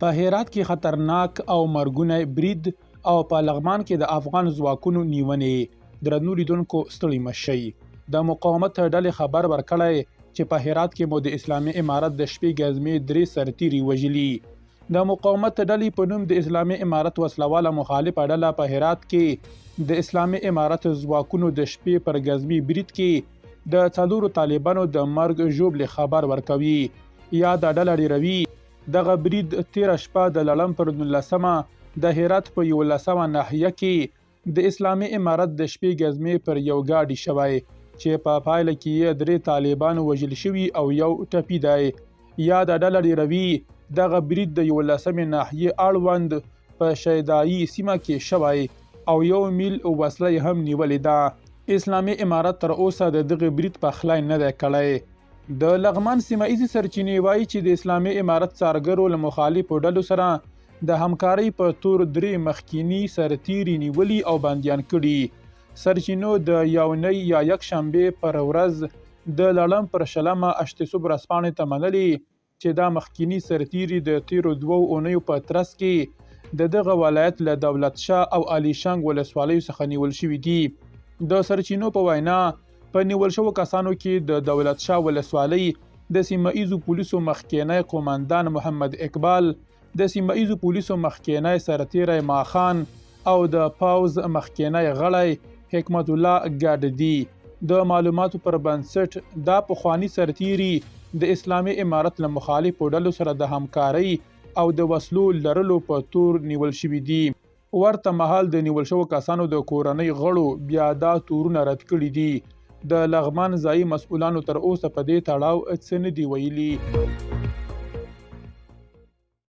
په هرات کې خطرناک او مرګونی برید او په لغمان کې د افغان ځواکونو نیونې. درنو لیدونکو ستړي مه شئ. د مقاومت ډلې خبر ورکړی چې په هرات کې مو د اسلامي امارت د شپې ګزمې 3 سرتیري وژلي. د مقاومت ډلې په نوم د اسلامي امارت وسلواله مخالفه ډله په هرات کې د اسلامي امارت ځواکونو د شپې پر ګزمې برید کې د 4 طالبانو د مرګ ژوبلې خبر ورکوي یا د ډله ډیروي. دغه برید 13 شپه د لړم پر 19مه د هرات په 11مه ناحیه کې د اسلامي امارت د شپې ګزمې پر یو ګاډي شوی چې په پایله کې 3 طالبان وژل شوي او یو ټپي دی یا د ډله ډیروي. دغه برید د 11مې ناحیې اړوند په شیدایي سیمه کې شوی او 1 میل وسله هم نیولې ده. اسلامي امارت تر اوسه د دغه برید په خلای نه دی کړی. د لغمان سیمه ایزي سرچینې وایي چې د اسلامي امارت څارګرو له مخالفو ډلو سره د همکارۍ په تور 3 مخکینی سرتیري نیولي او بندیان کړي. سرچینو د یونۍ یا یکشنبې پر ورځ د لړم پر 20مه اشتسوب ورځپاڼې ته منلي چې دا مخکینی سرتیري د تیرو 2 اونیو په ترڅ کې د دغه ولایت له دولت شاه او علي شنګ ولسوالیو څخه نیول شوي دي. د سرچینو په وینا په نیول شوو کسانو کې د دولت شاه ولسوالۍ د سیمه ایزو پولیسو مخکینی قومندان محمد اقبال، د سیمه ایزو پولیسو مخکینی سرتیری ماخان او د پاوز مخکینی غړی حکمت الله ګډ دي. د معلوماتو پر بنسټ دا پخوانی سرتیري د اسلامي امارت له مخالفو ډلو سره د همکارۍ او د وسلو لرلو په تور نیول شوي دي. ورته مهال د نیول شوو کسانو د کورنۍ غړو بیا دا تورونه رد کړي دي. د لغمان ځایي مسؤلانو تر اوسه په دې تړاو څه نه دي ویلي.